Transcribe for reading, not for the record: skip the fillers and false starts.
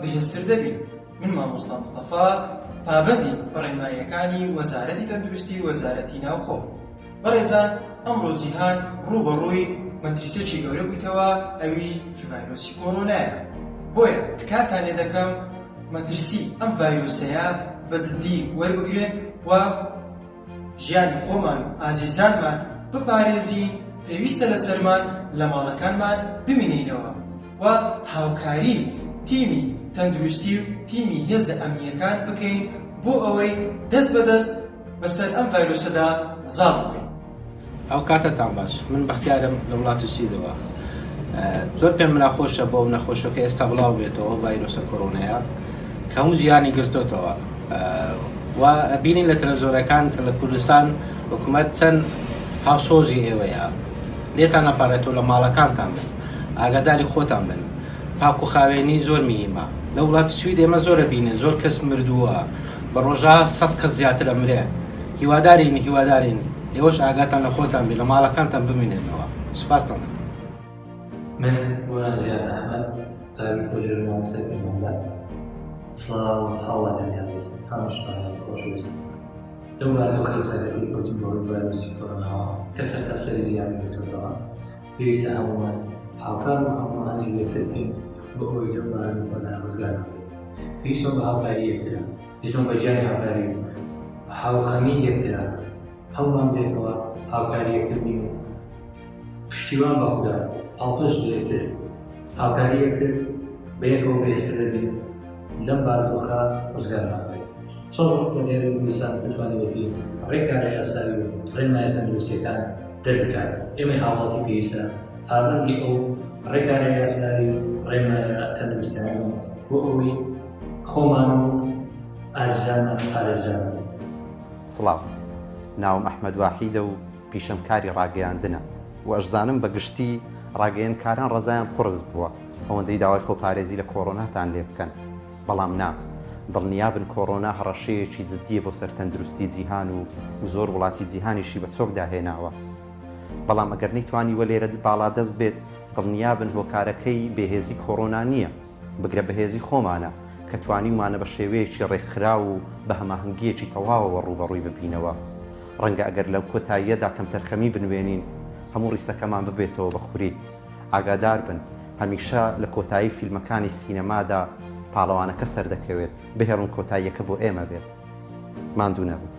بەهێزتر دەبین. من مامۆستا مستەفا پابەندی بەڕێنماییەکانی وەزارەتی تەندروستی و وەزارەتی ناوخۆ. بەڕێزان، ئەمڕۆ جیهان ڕووبەڕووی مەترسیەکی گەورە بوویتەوە، ئەویش ڤایرۆسی کۆرۆنایە. بۆیە تکاتان لێ دەکەم مەترسی ئەم ڤایرۆسەیە بەجددی وەربگرێن و ژیانی خۆمان و ئازیزانمان بپارێزین. پێویستە لەسەرمان لە ماڵەکانمان بمینینەوە و هاوکاری تیمی تەندروستی و تیمی هێزە ئەمنیەکان بکەین بۆ ئەوەی دەست بەدەست بەسەر ئەم ڤایرۆسەدا زاڵ بکەین. ئەو کاتتان باش. من بەختیارم لە وڵاتی چیدەوە. زۆر پێم ناخۆشە بۆ نەخۆشەکە ئێستا بڵاو بێتەوە ڤایرۆسە کۆرۆنەیە کە هەموو جیهانی گرتوتەوە و بینین لە تەلەڤیزۆنەکان کە لە کوردستان حکوومەت چەند هاوسۆزی ئێوەیە. لێتان نەپارێتەوە لە ماڵەکانتان بن، ئاگاداری خۆتان بن. پاک و خاوێنی زۆر میهمە. لە وڵاتی سوید ئێمە زۆرە بینین، زۆر کەس مردووە، بە ڕۆژە 100 کەس زیاتر ئەمرێ. هیوادارین ئێوەش ئاگاتان لە خۆتان بێ، لە ماڵەکانتان بمێنێنەوە. سوپاستان. من وەران زیاد ئەحمەد تاوی کۆلێژ مامۆستای پەیماندا. سڵاو هاوڵاتیانی عەزیز، هەمووشتانی خۆشەویست. لەو وڵاتەوە خەڵسەکەتی کەوتین بە هۆی ڤایرۆسی کۆرۆناوە کە سەرتاسەری جیهانی گرتووەتەوە. پێویستە هەموومان هاوکار و هەموو ئاهەنگی لێکتر بکەین بۆ ئەوەی لەو بارانە کۆدان ڕزگار بکەین. پێویستمان بە هاوکاری یەکترە، پێویستمان بە ژیانی هاوکاری و هاوخەمی یەکترە. هەموومان بێکەوە هاوکاری یەکتر بین و پشتیوان بە خودا پاڵپەش بە یەکتر، هاوکاری یەکتر بە یەکەوە بەهێزتر دەبین لەم بارودۆخە ڕزگار ناکەین. چۆن حکومەتی کوردستان دەتوانێتی ڕێکاری یاسایی و ڕێنمایە تەندروستیەکان دەربکات. ئێمە هاوڵاتی پێویستە پابەندی ئەو ڕێکاری یاسایی و ڕێنمایە تەندروستیەکان بۆ ئەوەی خۆمان و ئازیزانمان پارێزران بین. سڵاو، ناوم ئەحمەد واحیدە و پیشەمکاری ڕاگەیاندنە و ئەشزانم بە گشتی ڕاگەیەنکاران ڕزایان قورس بووە ئەوەندەی داوای خۆپارێزی لە کۆڕۆناتان لێ بکەن. بەڵام نا، دڵنیابن کۆڕۆنا هەڕەشەیەکی جددیە بۆ سەر تەندروستی جیهان و زۆر وڵاتی جیهانیشی بە چۆک داهێناوە. بەڵام ئەگەر نەیتوانی وە لێرە باڵا دەست بێت، دڵنیابن هۆکارەکەی بێهێزی کۆڕۆنا نییە، بگرە بەهێزی خۆمانە کە توانیمانە بە شێوەیەکی ڕێکخرا و بە هەماهەنگیەکی تەواوەوە ڕوبەڕووی ببینەوە. ڕەنگە ئەگەر لەو کۆتاییەدا کەم تەرخەمی بنوێنین، هەموو ڕیسەکەمان ببێتەوە بە خوری. ئاگادار بن، هەمیشە لە کۆتایی فیلمەکانی سینەمادا پاڵەوانەکە سەردەکەوێت، بهێڕن کۆتاییەکە بۆ ئێمە بێت. ماندوو نەبن.